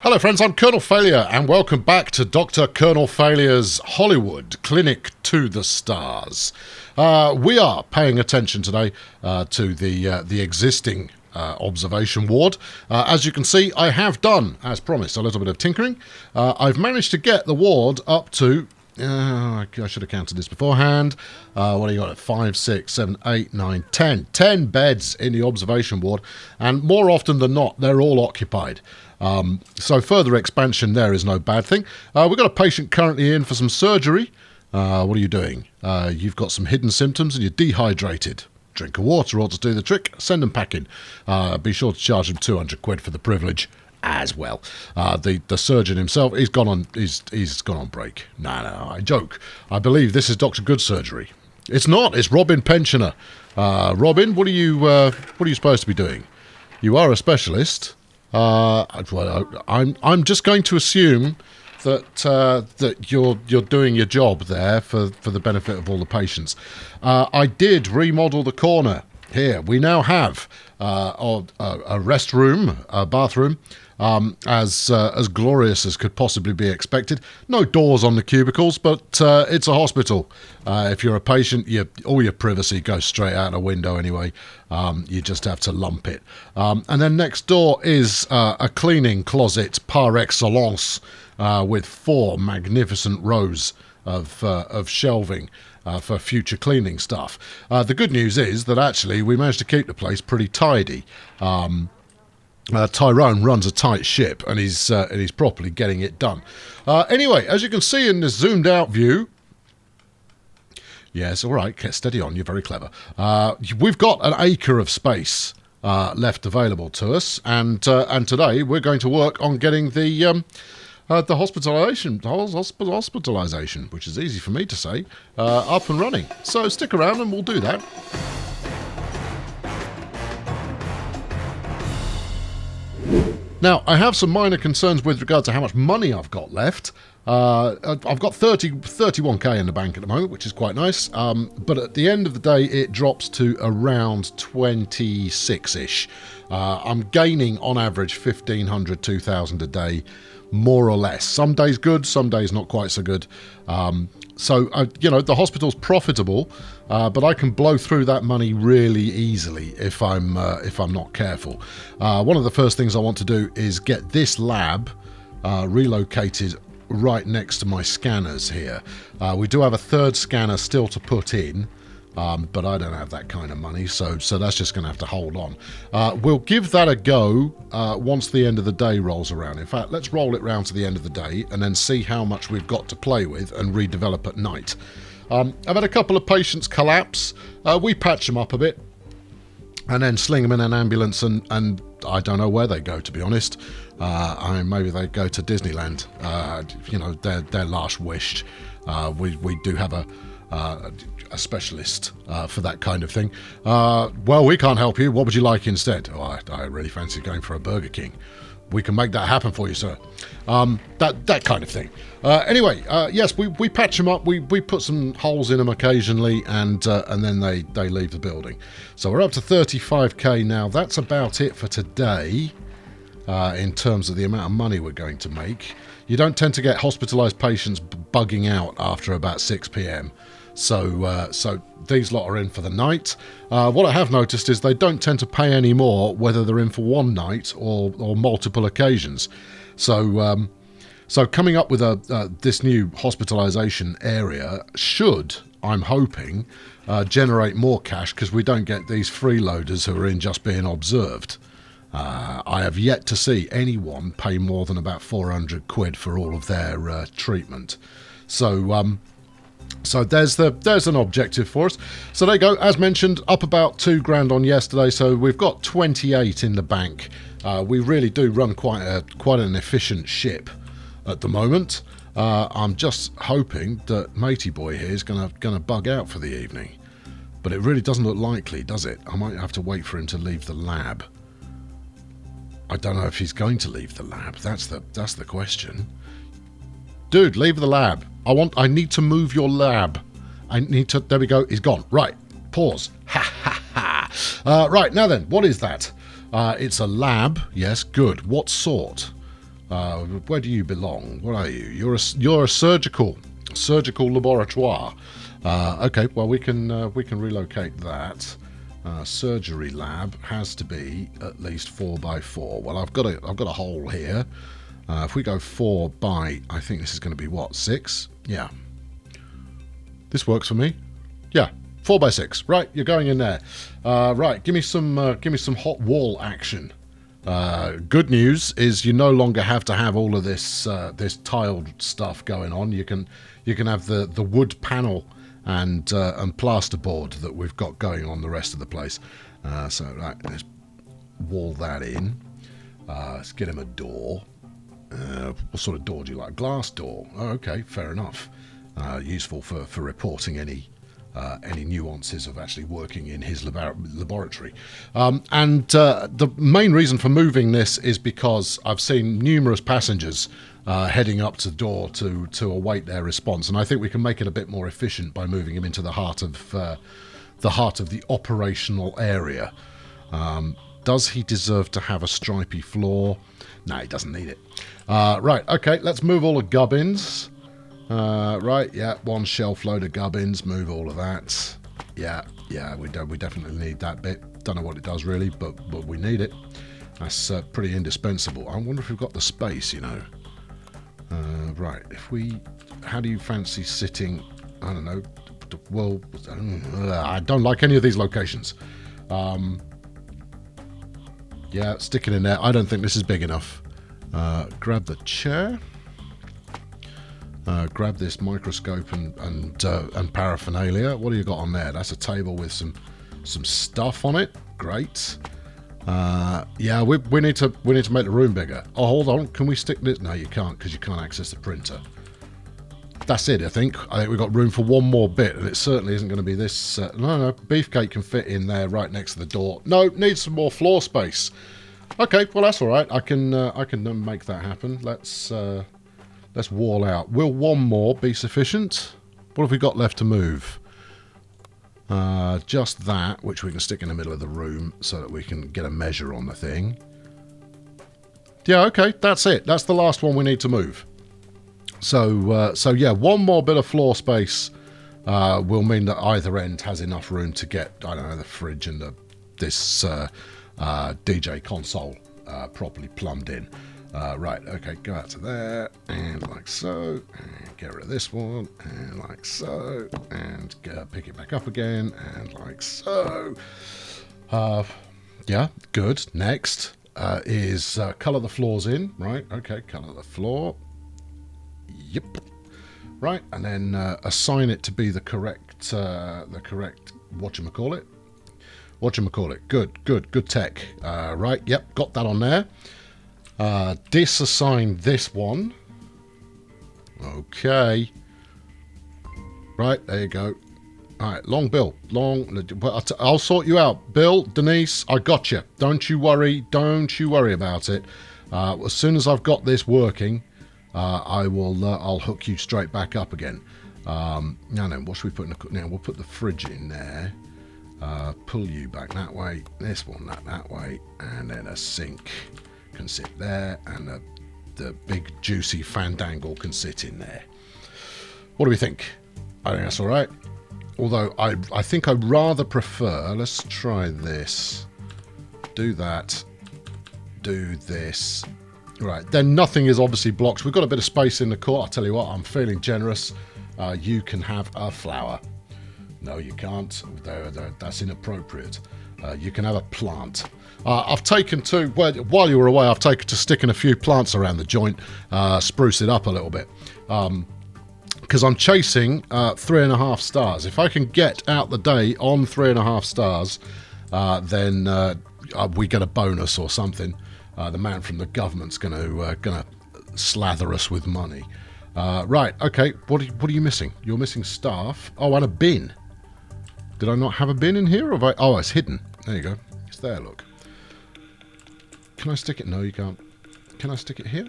Hello friends, I'm Colonel Failure and welcome back to Dr. Colonel Failure's Hollywood Clinic to the Stars. We are paying attention today to the existing observation ward. As you can see, I have done, as promised, a little bit of tinkering. I've managed to get the ward up to I should have counted this beforehand. What do you got? 5, 6, 7, 8, 9, 10. 10 beds in the observation ward, and more often than not, they're all occupied. So further expansion there is no bad thing. We've got a patient currently in for some surgery. What are you doing? You've got some hidden symptoms and you're dehydrated. Drink of water ought to do the trick. Send them packing. Be sure to charge them 200 quid for the privilege as well. The surgeon himself, he's gone on break. No, I joke. I believe this is Dr. Good surgery. It's not. It's Robin Pensioner. Robin, what are you supposed to be doing? You are a specialist. I'm just going to assume that you're doing your job there for the benefit of all the patients. I did remodel the corner here. We now have a rest room, a bathroom, as glorious as could possibly be expected. No doors on the cubicles, but it's a hospital. If you're a patient, all your privacy goes straight out the window anyway. You just have to lump it. And then next door is a cleaning closet par excellence with 4 magnificent rows of shelving for future cleaning stuff. The good news is that actually we managed to keep the place pretty tidy. Tyrone runs a tight ship and he's properly getting it done. Anyway, as you can see in this zoomed out view, yes, all right, get steady on, you're very clever. We've got an acre of space left available to us, and today we're going to work on getting the hospitalisation, which is easy for me to say, up and running. So stick around and we'll do that. Now, I have some minor concerns with regard to how much money I've got left. I've got 31k in the bank at the moment, which is quite nice. But at the end of the day, it drops to around 26-ish. I'm gaining, on average, 1,500, 2,000 a day, more or less. Some days good, some days not quite so good. So the hospital's profitable, but I can blow through that money really easily if I'm not careful. One of the first things I want to do is get this lab relocated right next to my scanners here. We do have a third scanner still to put in, but I don't have that kind of money, so that's just going to have to hold on. We'll give that a go once the end of the day rolls around. In fact, let's roll it round to the end of the day and then see how much we've got to play with and redevelop at night. I've had a couple of patients collapse. We patch them up a bit and then sling them in an ambulance, and I don't know where they go, to be honest. Maybe they go to Disneyland. Their last wish. We do have a specialist for that kind of thing. Well, we can't help you. What would you like instead? Oh, I really fancy going for a Burger King. We can make that happen for you, sir. That kind of thing. Anyway, yes, we patch them up. We put some holes in them occasionally, and then they leave the building. So we're up to 35k now. That's about it for today in terms of the amount of money we're going to make. You don't tend to get hospitalised patients bugging out after about 6 p.m. So these lot are in for the night. What I have noticed is they don't tend to pay any more whether they're in for one night or multiple occasions. So coming up with this new hospitalisation area should, I'm hoping, generate more cash, because we don't get these freeloaders who are in just being observed. I have yet to see anyone pay more than about 400 quid for all of their treatment. So there's an objective for us. So there you go. As mentioned, up about £2,000 on yesterday. So we've got 28 in the bank. We really do run quite an efficient ship at the moment. I'm just hoping that Matey Boy here is gonna bug out for the evening, but it really doesn't look likely, does it? I might have to wait for him to leave the lab. I don't know if he's going to leave the lab. That's the question. Dude, leave the lab. I need to move your lab. There we go. He's gone. Right. Pause. Ha ha ha. Right. Now then, what is that? It's a lab. Yes. Good. What sort? Where do you belong? What are you? You're a surgical laboratoire. Okay, well we can relocate that. Surgery lab has to be at least 4 by 4. Well, I've got a hole here. If we go 4 by, I think this is going to be what, 6? Yeah, this works for me. Yeah, 4 by 6. Right, you're going in there. Right, give me some hot wall action. Good news is you no longer have to have all of this tiled stuff going on. You can have the wood panel and plasterboard that we've got going on the rest of the place. So right, let's wall that in. Let's get him a door. What sort of door do you like? Glass door. Oh, okay, fair enough. Useful for reporting any nuances of actually working in his laboratory. The main reason for moving this is because I've seen numerous passengers heading up to the door to await their response, and I think we can make it a bit more efficient by moving him into the heart of the operational area. Does he deserve to have a stripy floor? No, he doesn't need it. Right, okay, let's move all the gubbins. Right, yeah, 1 shelf load of gubbins, move all of that. Yeah, we definitely need that bit. Don't know what it does really, but we need it. That's pretty indispensable. I wonder if we've got the space, you know. Right, how do you fancy sitting? I don't know. Well, I don't like any of these locations. Yeah, stick it in there. I don't think this is big enough. Grab the chair. Grab this microscope and paraphernalia. What do you got on there? That's a table with some stuff on it. Great. Yeah, we need to make the room bigger. Oh, hold on. Can we stick this? No, you can't, because you can't access the printer. That's it, I think. We've got room for one more bit, and it certainly isn't going to be this. No, beefcake can fit in there right next to the door. No, needs some more floor space. Okay, well that's all right. I can make that happen. Let's wall out. Will 1 more be sufficient? What have we got left to move? Just that, which we can stick in the middle of the room so that we can get a measure on the thing. Yeah, okay, that's it. That's the last one we need to move. So yeah, 1 more bit of floor space will mean that either end has enough room to get, I don't know, the fridge and this DJ console properly plumbed in. Right, okay, go out to there, and like so, and get rid of this one, and like so, and pick it back up again, and like so. Yeah, good. Next is colour the floors in, right? Okay, colour the floor. Yep. Right, and then assign it to be the correct whatchamacallit. Good tech. Right, yep, got that on there. Disassign this one. Okay. Right, there you go. Alright, long Bill. I'll sort you out. Bill, Denise, I got you. Don't you worry about it. As soon as I've got this working, I'll hook you straight back up again. Now then, what should we put in the... Now, we'll put the fridge in there. Pull you back that way. This one that way. And then a sink can sit there, and the big juicy fandangle can sit in there. What do we think? I think that's all right. Although I think I'd rather prefer, let's try this. Do that. Do this. Right, then nothing is obviously blocked. We've got a bit of space in the court. I'll tell you what, I'm feeling generous. You can have a flower. No, you can't. That's inappropriate. You can have a plant. I've taken to, while you were away, I've taken to sticking a few plants around the joint, spruce it up a little bit. Because I'm chasing 3.5 stars. If I can get out the day on 3.5 stars, then we get a bonus or something. The man from the government's gonna slather us with money. Right, okay. What are you missing? You're missing staff. Oh, and a bin. Did I not have a bin in here? Or have I? Oh, it's hidden. There you go. It's there. Look. Can I stick it? No, you can't. Can I stick it here?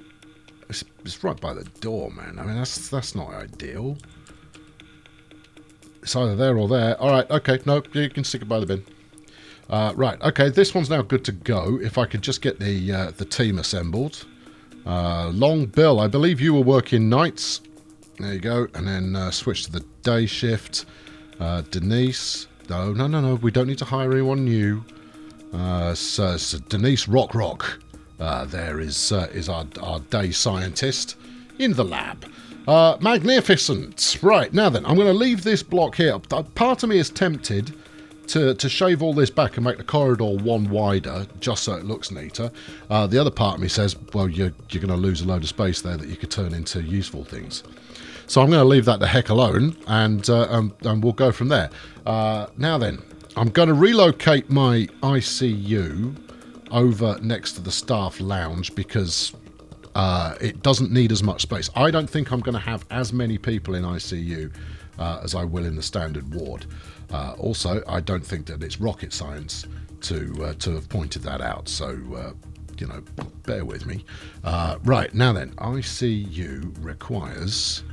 It's right by the door, man. I mean, that's not ideal. It's either there or there. All right. Okay. No, you can stick it by the bin. Right, okay, this one's now good to go. If I could just get the team assembled. Long Bill, I believe you were working nights. There you go. And then switch to the day shift. Denise. No. We don't need to hire anyone new. So Denise Rock. There is our day scientist in the lab. Magnificent. Right, now then, I'm going to leave this block here. Part of me is tempted to shave all this back and make the corridor one wider, just so it looks neater. The other part of me says, well, you're going to lose a load of space there that you could turn into useful things. So I'm going to leave that the heck alone, and we'll go from there. Now then, I'm going to relocate my ICU over next to the staff lounge because it doesn't need as much space. I don't think I'm going to have as many people in ICU as I will in the standard ward. Also, I don't think that it's rocket science to have pointed that out. So, bear with me. Right, now then, ICU requires...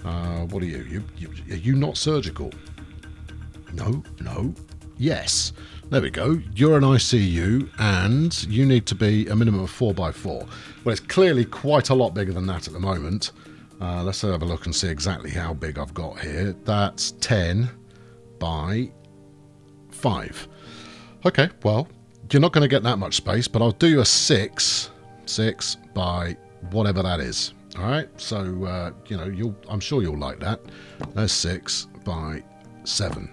what are you? Are you not surgical? No. Yes. There we go. You're an ICU, and you need to be a minimum of 4x4. Well, it's clearly quite a lot bigger than that at the moment. Let's have a look and see exactly how big I've got here. That's 10 by 5. Okay, well, you're not going to get that much space, but I'll do you a 6 by whatever that is. All right, so, I'm sure you'll like that. There's 6 by 7.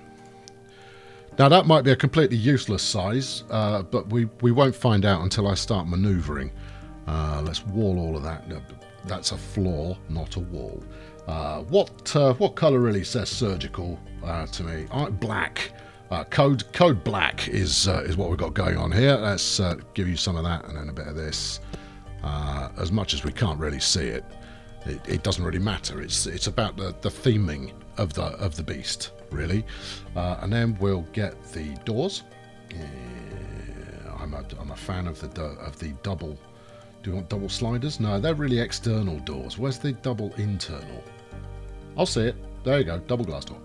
Now, that might be a completely useless size, but we won't find out until I start manoeuvring. Let's wall all of that. That's a floor, not a wall. What colour really says surgical to me? Black. Code black is what we've got going on here. Let's give you some of that and then a bit of this. As much as we can't really see it, it doesn't really matter. It's about the theming of the beast, really. And then we'll get the doors. I'm a fan of the double. Do you want double sliders? No, they're really external doors. Where's the double internal? I'll see it. There you go, double glass door.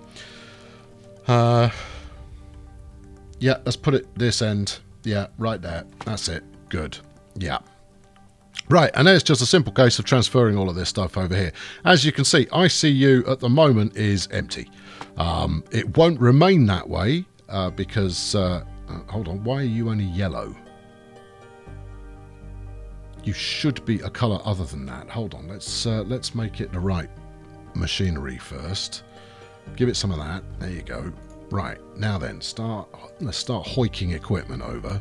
Yeah, let's put it this end. Yeah, right there. That's it. Good. Yeah. Right, and then it's just a simple case of transferring all of this stuff over here. As you can see, ICU at the moment is empty. It won't remain that way because... hold on, why are you only yellow? You should be a colour other than that. Hold on, let's make it the right machinery first. Give it some of that. There you go. Right, now then, let's start hoiking equipment over.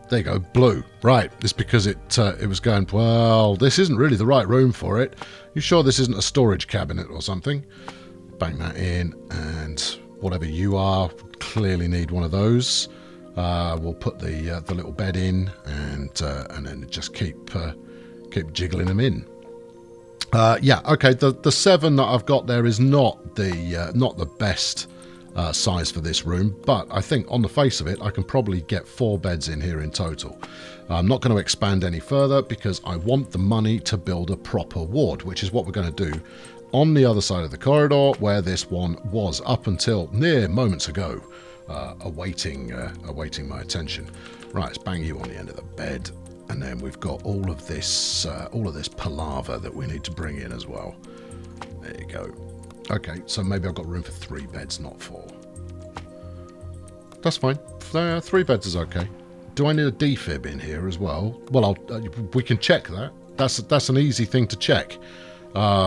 There you go, blue. Right, it's because it was going, well, this isn't really the right room for it. You sure this isn't a storage cabinet or something? Bang that in, and whatever you are, clearly need one of those. We'll put the little bed in, and then just keep jiggling them in. Yeah, okay. The 7 that I've got there is not the best size for this room, but I think on the face of it, I can probably get 4 beds in here in total. I'm not going to expand any further because I want the money to build a proper ward, which is what we're going to do on the other side of the corridor where this one was up until mere moments ago, awaiting my attention. Right, let's bang you on the end of the bed, and then we've got all of this palaver that we need to bring in as well. There you go. Okay, so maybe I've got room for 3 beds, not 4. That's fine. 3 beds is okay. Do I need a defib in here as well? Well, we can check that. That's an easy thing to check.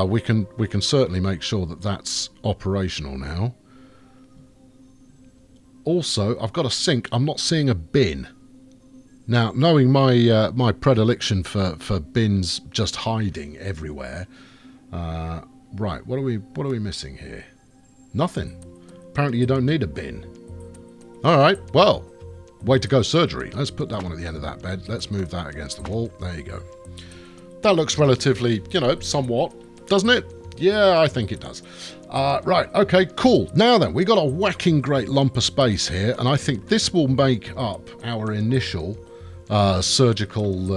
We can certainly make sure that that's operational now. Also, I've got a sink. I'm not seeing a bin. Now, knowing my predilection for bins just hiding everywhere. Right, what are we missing here? Nothing. Apparently you don't need a bin. Alright, well, way to go, surgery. Let's put that one at the end of that bed. Let's move that against the wall. There you go. That looks relatively, somewhat, doesn't it? Yeah, I think it does. Right, okay, cool. Now then, we got a whacking great lump of space here, and I think this will make up our initial surgical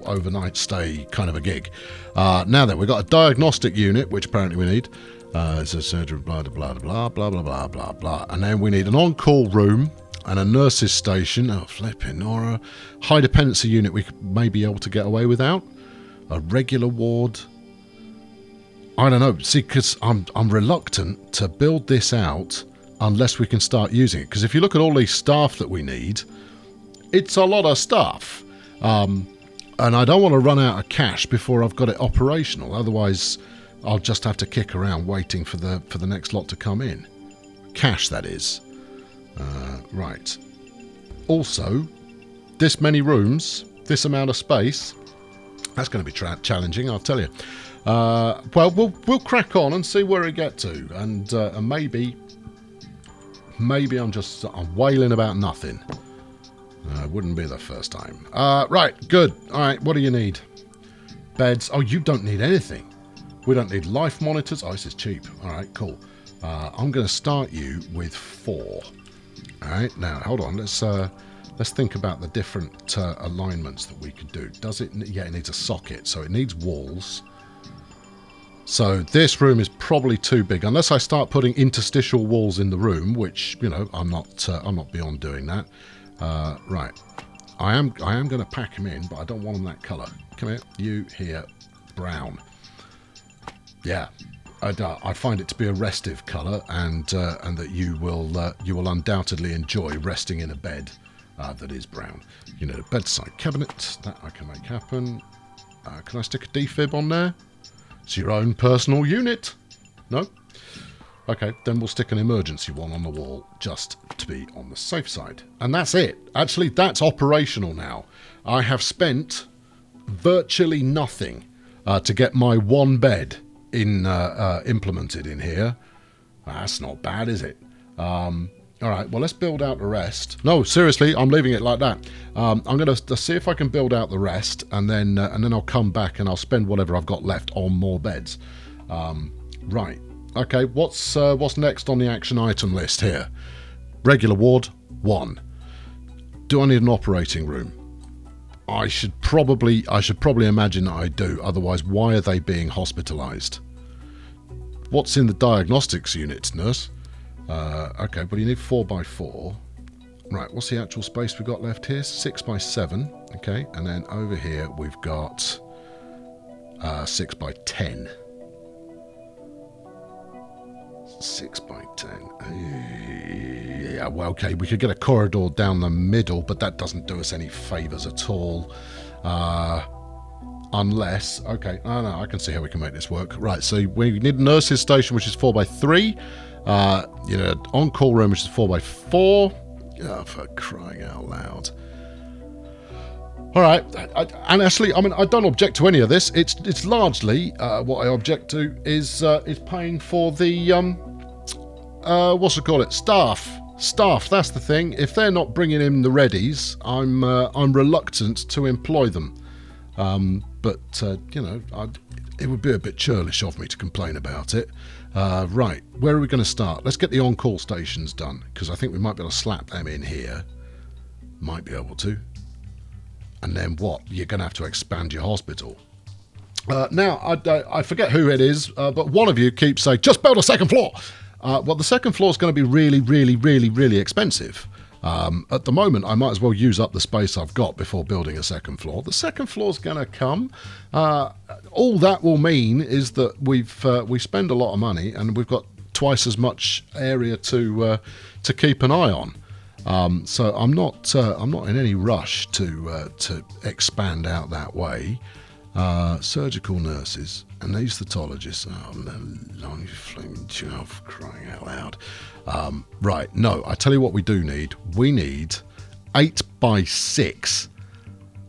overnight stay kind of a gig. Now then, we've got a diagnostic unit, which apparently we need. It's a surgery, blah, blah, blah, blah, blah, blah, blah, blah. And then we need an on-call room and a nurse's station. Oh, flipping Nora. High dependency unit we may be able to get away without. A regular ward. I don't know. See, because I'm reluctant to build this out unless we can start using it. Because if you look at all these staff that we need, it's a lot of stuff. And I don't want to run out of cash before I've got it operational. Otherwise, I'll just have to kick around waiting for the next lot to come in. Cash, that is. Right. Also, this many rooms, this amount of space, that's going to be challenging, I'll tell you. Well, we'll crack on and see where we get to, and maybe I'm wailing about nothing. Wouldn't be the first time. Right, good. All right, what do you need? Beds. Oh, you don't need anything. We don't need life monitors. Oh, this is cheap. All right, cool. I'm going to start you with 4. All right, now hold on. Let's think about the different alignments that we could do. Does it? Yeah, it needs a socket, so it needs walls. So this room is probably too big, unless I start putting interstitial walls in the room, which, you know, I'm not beyond doing that. Right, I am going to pack them in, but I don't want them that colour. Come here, you here, brown. Yeah, I find it to be a restive colour, and that you will undoubtedly enjoy resting in a bed that is brown. You know, a bedside cabinet that I can make happen. Can I stick a defib on there? It's your own personal unit. No? Okay, then we'll stick an emergency one on the wall just to be on the safe side. And that's it. Actually, that's operational now. I have spent virtually nothing to get my one bed implemented in here. That's not bad, is it? All right, well, let's build out the rest. No, seriously, I'm leaving it like that. I'm going to see if I can build out the rest, and then I'll come back and I'll spend whatever I've got left on more beds. Right. Okay, what's next on the action item list here? Regular ward, 1. Do I need an operating room? I should probably imagine that I do. Otherwise, why are they being hospitalised? What's in the diagnostics unit, nurse? Okay, but you need 4x4. Right, what's the actual space we've got left here? 6x7. Okay, and then over here we've got 6x10. 6x10. Yeah, well, okay, we could get a corridor down the middle, but that doesn't do us any favours at all. Unless, okay, no, I can see how we can make this work. Right, so we need a nurse's station, which is 4x3. You know, on-call room, which is 4x4. Oh, for crying out loud. All right, and actually, I mean, I don't object to any of this. It's largely what I object to is paying for the what's it called? It staff. That's the thing. If they're not bringing in the readies, I'm reluctant to employ them. But you know, it would be a bit churlish of me to complain about it. Right, where are we going to start? Let's get the on-call stations done, because I think we might be able to slap them in here. Might be able to. And then what? You're going to have to expand your hospital. Now, I forget who it is, but one of you keeps saying, just build a second floor. Well, the second floor is going to be really, really, really, really expensive. At the moment, I might as well use up the space I've got before building a second floor. The second floor's going to come. All that will mean is that we spend a lot of money and we've got twice as much area to keep an eye on. So I'm not in any rush to expand out that way. Surgical nurses, anaesthetiologists. Oh, long flame chuff, crying out loud. Right, no, I tell you what we do need. We need 8x6.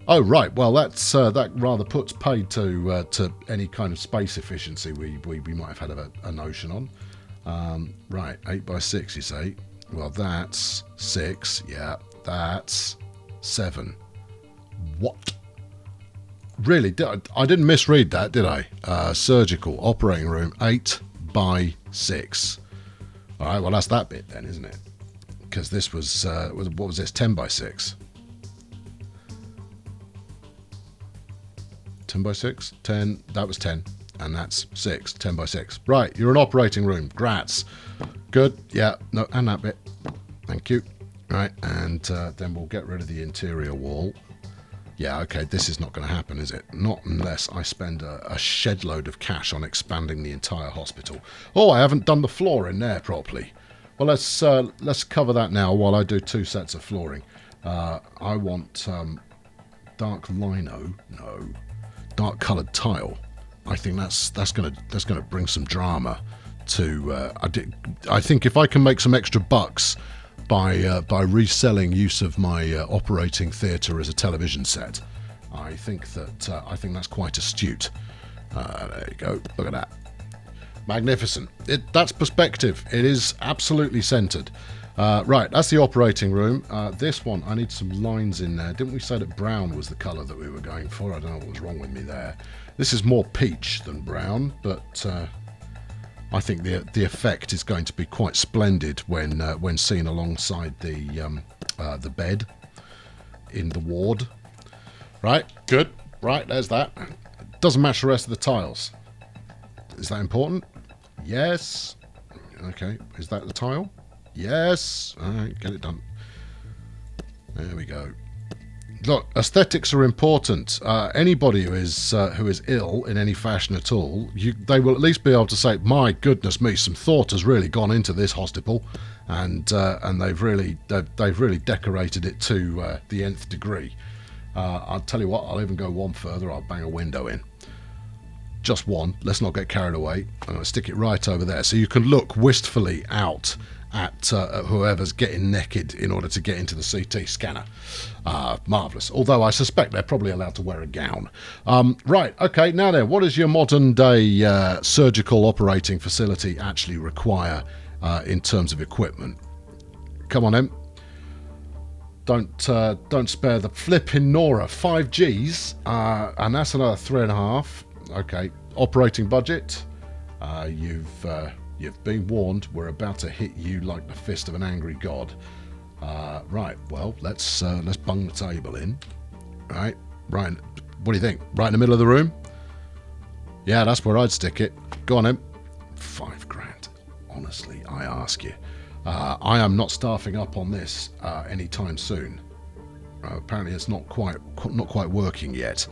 Oh, right, well, that rather puts paid to any kind of space efficiency we might have had a notion on. Right, 8x6, you say? Well, that's 6. Yeah, that's 7. What? Really? I didn't misread that, did I? Surgical operating room, 8x6. All right, well, that's that bit then, isn't it? Because this was what was this? 10x6. 10x6? 10. That was 10. And that's 6, 10 by 6. Right, you're an operating room. Grats. Good. Yeah, no, and that bit. Thank you. Right, and then we'll get rid of the interior wall. Yeah, okay, this is not going to happen, is it? Not unless I spend a shed load of cash on expanding the entire hospital. Oh, I haven't done the floor in there properly. Well, let's cover that now while I do 2 sets of flooring. I want dark lino, no, dark coloured tile. I think that's gonna bring some drama to. I think if I can make some extra bucks by reselling use of my operating theatre as a television set, I think that's quite astute. There you go. Look at that. Magnificent. That's perspective. It is absolutely centered. Right, that's the operating room. This one, I need some lines in there. Didn't we say that brown was the colour that we were going for? I don't know what was wrong with me there. This is more peach than brown, but I think the effect is going to be quite splendid when seen alongside the bed in the ward. Right, good. Right, there's that. Doesn't match the rest of the tiles. Is that important? Yes. Okay, is that the tile? Yes. All right, get it done. There we go. Look, aesthetics are important. Anybody who is ill in any fashion at all, they will at least be able to say, "My goodness me, some thought has really gone into this hospital," and they've really decorated it to the nth degree. I'll tell you what, I'll even go one further. I'll bang a window in. Just one. Let's not get carried away. I'm going to stick it right over there, so you can look wistfully out at whoever's getting naked in order to get into the CT scanner. Marvellous. Although I suspect they're probably allowed to wear a gown. Right, okay, now then, what does your modern day surgical operating facility actually require in terms of equipment? Come on then. Don't spare the flipping Nora. 5 Gs, and that's another 3.5. Okay, operating budget. You've been warned. We're about to hit you like the fist of an angry god. Right. Well, let's bung the table in. Right. What do you think? Right in the middle of the room? Yeah, that's where I'd stick it. Go on, then. 5 grand. Honestly, I ask you. I am not staffing up on this anytime soon. Apparently, it's not quite working yet.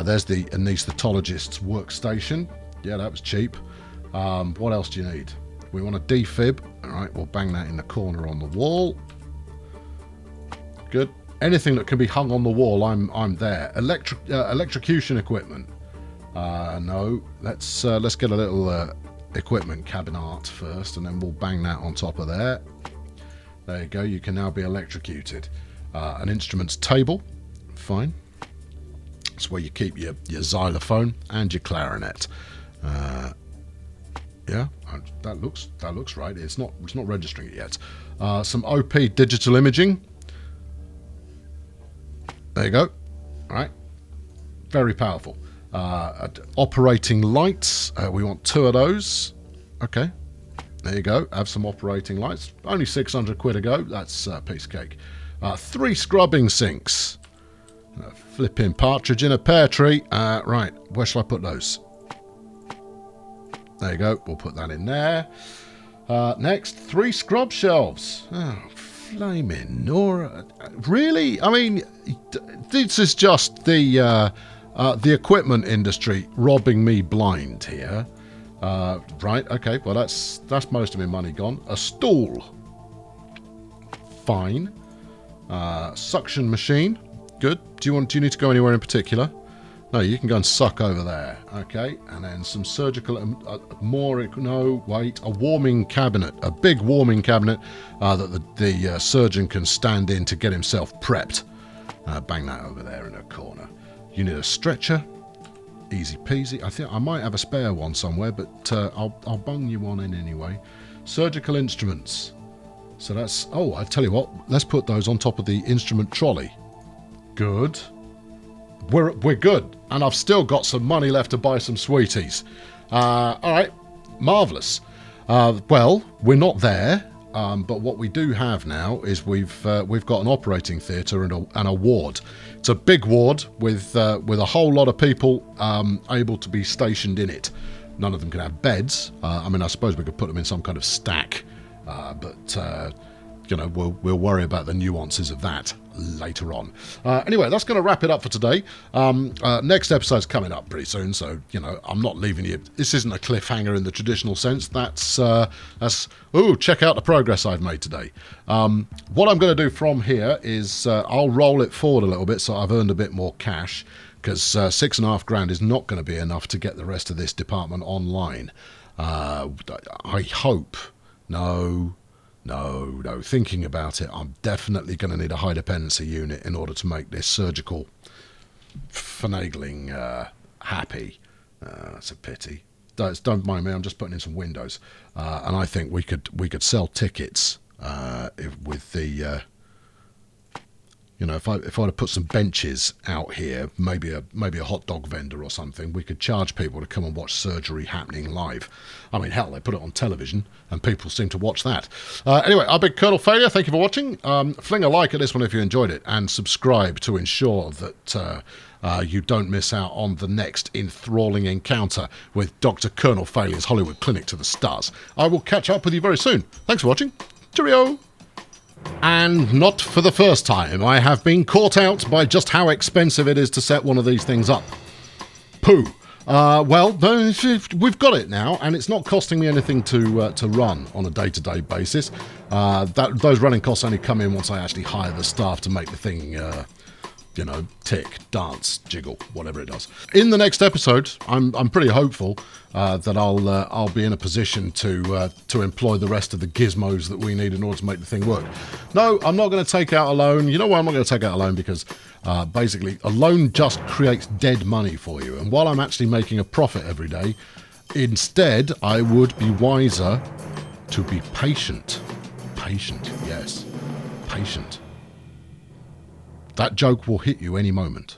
There's the anaesthetologist's workstation. Yeah, that was cheap. What else do you need? We want a defib. All right, we'll bang that in the corner on the wall. Good. Anything that can be hung on the wall, I'm there. Electrocution equipment. No. Let's get a little equipment cabinet first, and then we'll bang that on top of there. There you go. You can now be electrocuted. An instruments table. Fine. It's where you keep your xylophone and your clarinet. Yeah, that looks right. It's not registering it yet. Some OP digital imaging. There you go. All right, very powerful. Operating lights. We want 2 of those. Okay, there you go. Have some operating lights. Only 600 quid a go. That's a piece of cake. 3 scrubbing sinks. Flipping partridge in a pear tree. Right, where shall I put those? There you go. We'll put that in there. Next, 3 scrub shelves. Oh, flaming Nora. Really? I mean, this is just the equipment industry robbing me blind here. Right, okay. Well, that's most of my money gone. A stool. Fine. Suction machine. Good. Do you need to go anywhere in particular? No, you can go and suck over there. Okay, and then some surgical, a warming cabinet, a big warming cabinet that the surgeon can stand in to get himself prepped. Bang that over there in a corner. You need a stretcher. Easy peasy. I think I might have a spare one somewhere, but I'll bung you one in anyway. Surgical instruments. So that's, I tell you what, let's put those on top of the instrument trolley. Good. We're good, and I've still got some money left to buy some sweeties. All right, marvellous. Well, we're not there. but what we do have now is we've got an operating theatre and a ward. It's a big ward with a whole lot of people able to be stationed in it. None of them can have beds. I mean, I suppose we could put them in some kind of stack, but you know, we'll worry about the nuances of that later on. Anyway, that's going to wrap it up for today. Next episode's coming up pretty soon, so, you know, I'm not leaving you. This isn't a cliffhanger in the traditional sense. That's check out the progress I've made today. What I'm going to do from here is I'll roll it forward a little bit so I've earned a bit more cash, because $6.5 grand is not going to be enough to get the rest of this department online. I hope. No, thinking about it, I'm definitely going to need a high dependency unit in order to make this surgical finagling happy. That's a pity. Don't mind me, I'm just putting in some windows. And I think we could sell tickets with the... you know, if I'd have put some benches out here, maybe a hot dog vendor or something, we could charge people to come and watch surgery happening live. I mean, hell, they put it on television, and people seem to watch that. Anyway, I've been Colonel Failure. Thank you for watching. Fling a like at this one if you enjoyed it, and subscribe to ensure that you don't miss out on the next enthralling encounter with Dr. Colonel Failure's Hollywood Clinic to the Stars. I will catch up with you very soon. Thanks for watching. Cheerio! And not for the first time, I have been caught out by just how expensive it is to set one of these things up. Pooh. Well, we've got it now, and it's not costing me anything to run on a day-to-day basis. Those running costs only come in once I actually hire the staff to make the thing, you know, tick, dance, jiggle, whatever it does. In the next episode, I'm pretty hopeful that I'll be in a position to employ the rest of the gizmos that we need in order to make the thing work. No, I'm not going to take out a loan. You know why I'm not going to take out a loan? Because basically a loan just creates dead money for you. And while I'm actually making a profit every day, instead I would be wiser to be patient. Patient, yes, patient. That joke will hit you any moment.